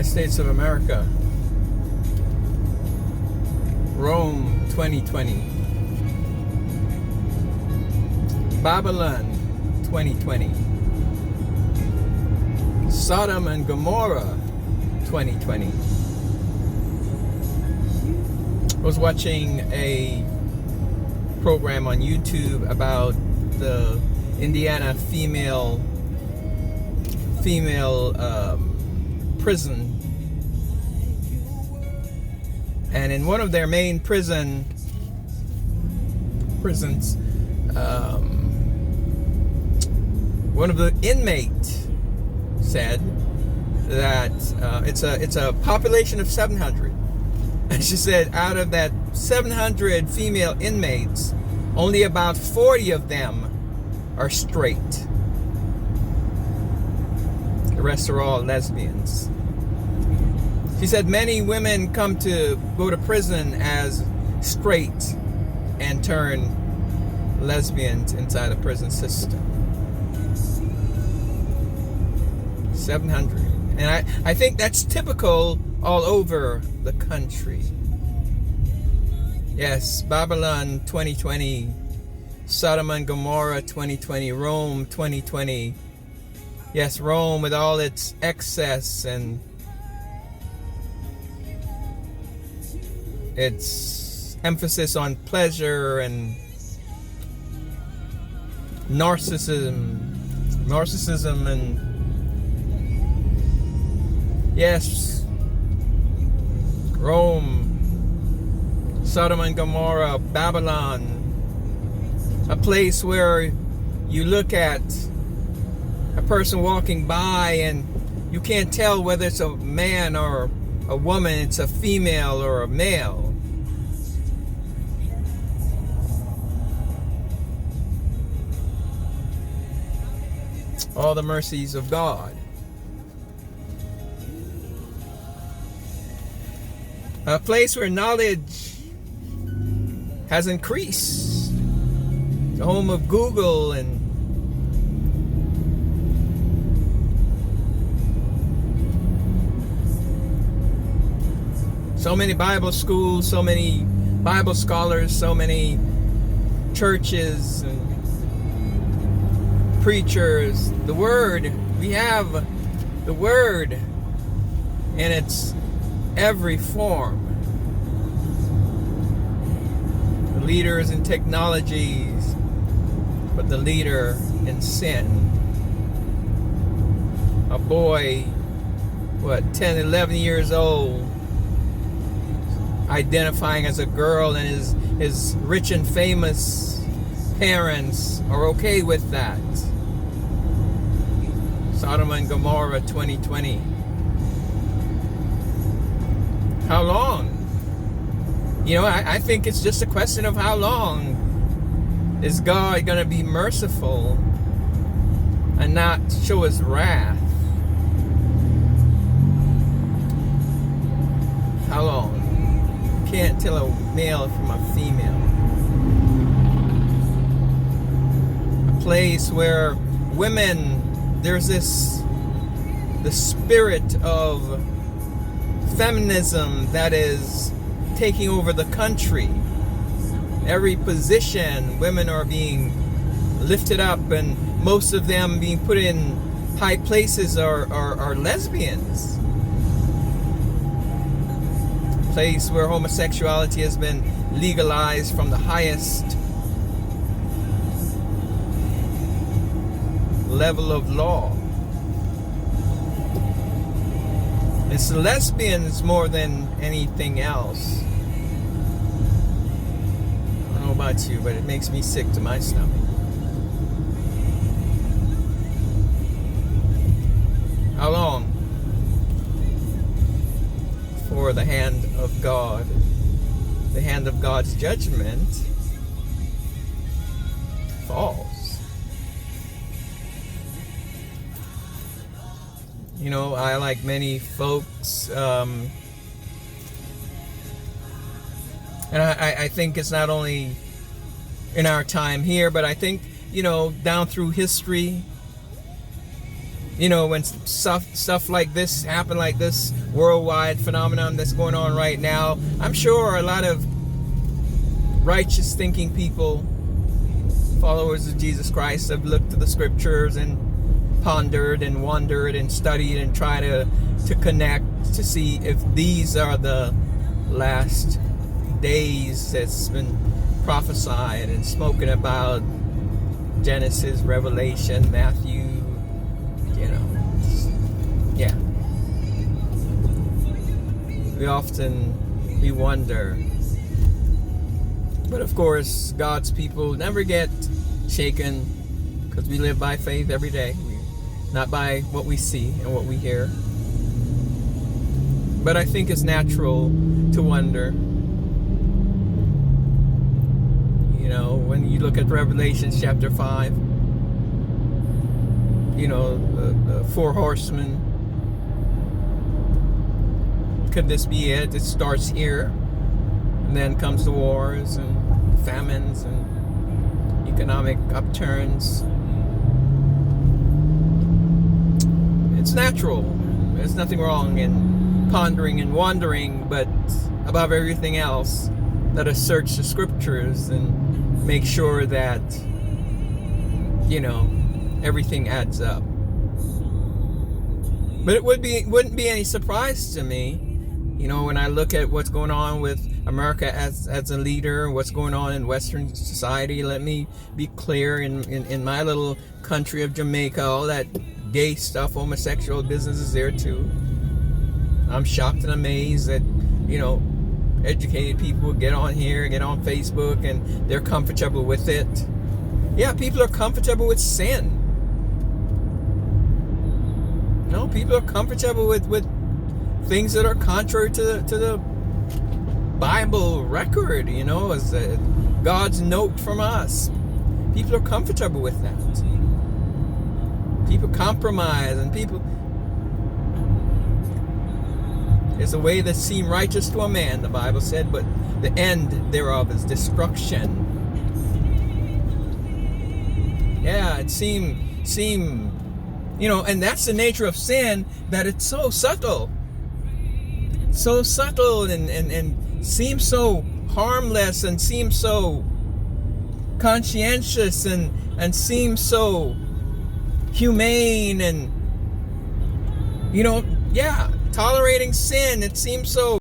United States of America. Rome 2020. Babylon 2020. Sodom and Gomorrah 2020. I was watching a program on YouTube about the Indiana female prison, and in one of their main prisons, one of the inmates said that it's a population of 700, and she said out of that 700 female inmates, only about 40 of them are straight. The rest are all lesbians. She said many women go to prison as straight and turn lesbians inside the prison system. 700. And I think that's typical all over the country. Yes, Babylon 2020, Sodom and Gomorrah 2020, Rome 2020. Yes, Rome with all its excess and its emphasis on pleasure and narcissism and yes, Rome, Sodom and Gomorrah, Babylon, a place where you look at a person walking by and you can't tell whether it's a man or a woman, it's a female or a male. All the mercies of God. A place where knowledge has increased. The home of Google and so many Bible schools, so many Bible scholars, so many churches and preachers. The Word, we have the Word in its every form. The leaders in technologies, but the leader in sin. A boy, 10, 11 years old, identifying as a girl, and his rich and famous parents are okay with that. Sodom and Gomorrah 2020. How long? You know, I think it's just a question of how long is God going to be merciful and not show his wrath. How long? You can't tell a male from a female. A place where women, there's the spirit of feminism that is taking over the country. Every position, women are being lifted up, and most of them being put in high places are lesbians. A place where homosexuality has been legalized from the highest level of law. It's the lesbians more than anything else. I don't know about you, but it makes me sick to my stomach. How long for the hand of God, the hand of God's judgment falls? You know, I, like many folks, and I think it's not only in our time here, but I think, you know, down through history, when stuff like this happen, like this worldwide phenomenon that's going on right now, I'm sure a lot of righteous thinking people, followers of Jesus Christ, have looked to the scriptures and pondered and wondered and studied and tried to connect to see if these are the last days that's been prophesied and spoken about. Genesis, Revelation, Matthew, yeah. We wonder. But of course, God's people never get shaken, because we live by faith every day, not by what we see and what we hear. But I think it's natural to wonder. When you look at Revelation chapter 5, the four horsemen. Could this be it? It starts here, and then comes the wars and famines and economic upturns. It's natural. There's nothing wrong in pondering and wondering, but above everything else, let us search the scriptures and make sure that everything adds up. But it wouldn't be any surprise to me, when I look at what's going on with America as a leader, what's going on in Western society. Let me be clear, in my little country of Jamaica, all that gay stuff, homosexual business is there too. I'm shocked and amazed that educated people get on here, get on Facebook, and they're comfortable with it. Yeah, people are comfortable with sin. No, people are comfortable with things that are contrary to the Bible record, as God's note from us. People are comfortable with that. People compromise, and people... There's a way that seems righteous to a man, the Bible said, but the end thereof is destruction. Yeah, it seem, and that's the nature of sin, that it's so subtle. So subtle and seems so harmless, and seems so conscientious, and seems so humane, and tolerating sin, it seems so